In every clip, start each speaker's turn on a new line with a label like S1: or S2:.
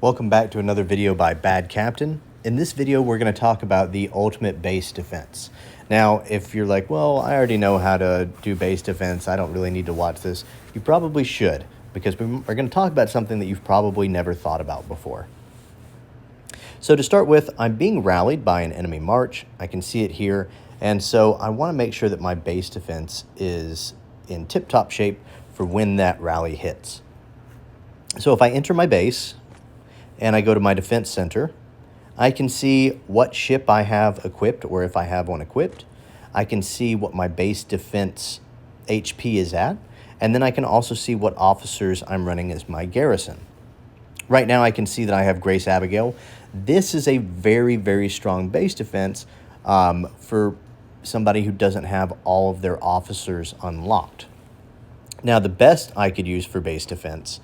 S1: Welcome back to another video by Bad Captain. In this video, we're going to talk about the ultimate base defense. Now, if you're like, well, I already know how to do base defense, I don't really need to watch this, you probably should, because we're going to talk about something that you've probably never thought about before. So to start with, I'm being rallied by an enemy march. I can see it here, and so I want to make sure that my base defense is in tip-top shape for when that rally hits. So if I enter my base and I go to my defense center, I can see what ship I have equipped, or if I have one equipped. I can see what my base defense HP is at, and then I can also see what officers I'm running as my garrison. Right now I can see that I have Grace Abigail. This is a very, very strong base defense for somebody who doesn't have all of their officers unlocked. Now the best I could use for base defense,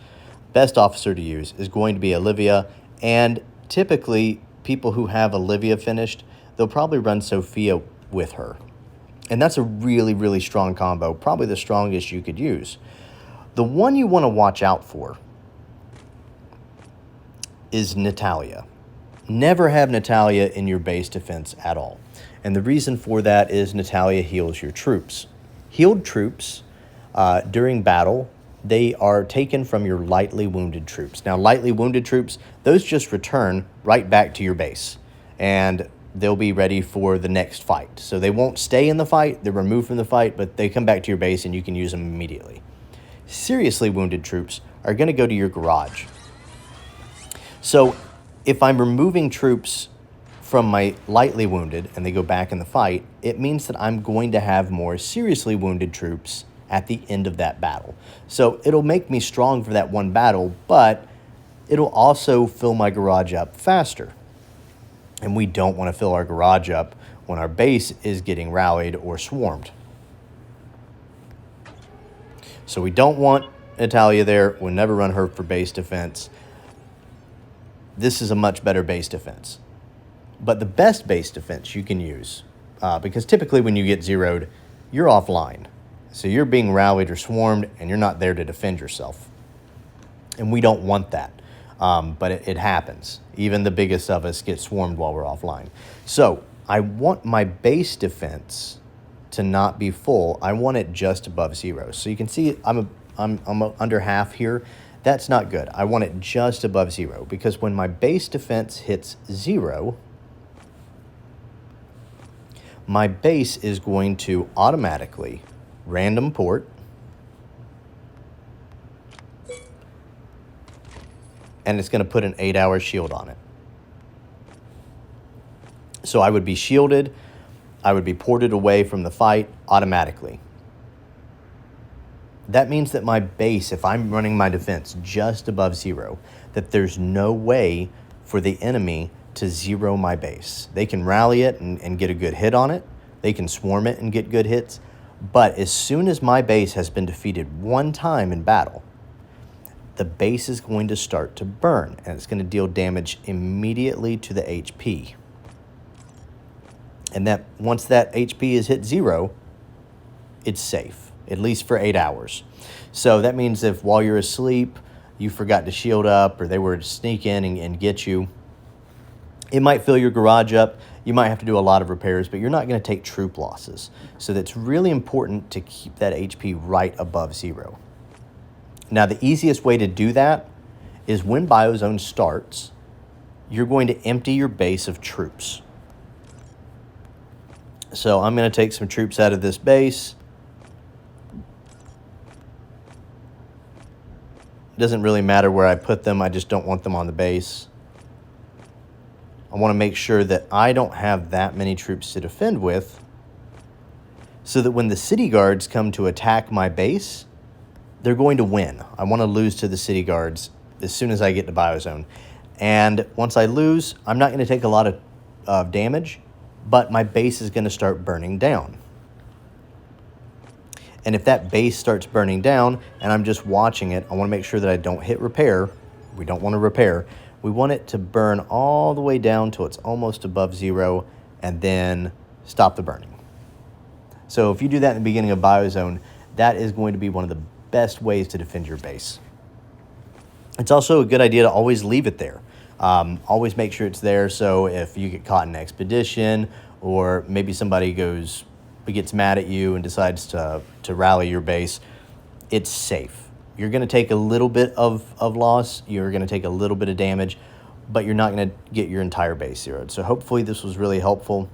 S1: best officer to use, is going to be Olivia, and typically people who have Olivia finished, they'll probably run Sophia with her. And that's a really, really strong combo, probably the strongest you could use. The one you want to watch out for is Natalia. Never have Natalia in your base defense at all. And the reason for that is Natalia heals your troops. Healed troops during battle, they are taken from your lightly wounded troops. Now, lightly wounded troops, those just return right back to your base, and they'll be ready for the next fight. So they won't stay in the fight, they're removed from the fight, but they come back to your base and you can use them immediately. Seriously wounded troops are going to go to your garage. So if I'm removing troops from my lightly wounded and they go back in the fight, it means that I'm going to have more seriously wounded troops at the end of that battle. So it'll make me strong for that one battle, but it'll also fill my garage up faster. And we don't want to fill our garage up when our base is getting rallied or swarmed. So we don't want Natalia there. We'll never run her for base defense. This is a much better base defense. But the best base defense you can use, because typically when you get zeroed, you're offline. So you're being rallied or swarmed, and you're not there to defend yourself. And we don't want that. But it happens. Even the biggest of us get swarmed while we're offline. So I want my base defense to not be full. I want it just above zero. So you can see I'm under half here. That's not good. I want it just above zero, because when my base defense hits zero, my base is going to automatically random port, and it's going to put an 8-hour shield on it. So I would be shielded, I would be ported away from the fight automatically. That means that my base, if I'm running my defense just above zero, that there's no way for the enemy to zero my base. They can rally it and get a good hit on it. They can swarm it and get good hits. But as soon as my base has been defeated one time in battle, the base is going to start to burn, and it's going to deal damage immediately to the HP. And that once that HP is hit zero, it's safe, at least for 8 hours. So that means if while you're asleep, you forgot to shield up, or they were to sneak in and get you, it might fill your garage up. You might have to do a lot of repairs, but you're not going to take troop losses. So that's really important to keep that HP right above zero. Now, the easiest way to do that is when Biozone starts, you're going to empty your base of troops. So I'm going to take some troops out of this base. Doesn't really matter where I put them. I just don't want them on the base. I want to make sure that I don't have that many troops to defend with, so that when the city guards come to attack my base, they're going to win. I want to lose to the city guards as soon as I get to Biozone. And once I lose, I'm not going to take a lot of damage, but my base is going to start burning down. And if that base starts burning down and I'm just watching it, I want to make sure that I don't hit repair. We don't want to repair. We want it to burn all the way down till it's almost above zero, and then stop the burning. So if you do that in the beginning of Biozone, that is going to be one of the best ways to defend your base. It's also a good idea to always leave it there. Always make sure it's there, so if you get caught in an expedition, or maybe somebody gets mad at you and decides to rally your base, it's safe. You're going to take a little bit of loss, you're going to take a little bit of damage, but you're not going to get your entire base zeroed. So hopefully this was really helpful.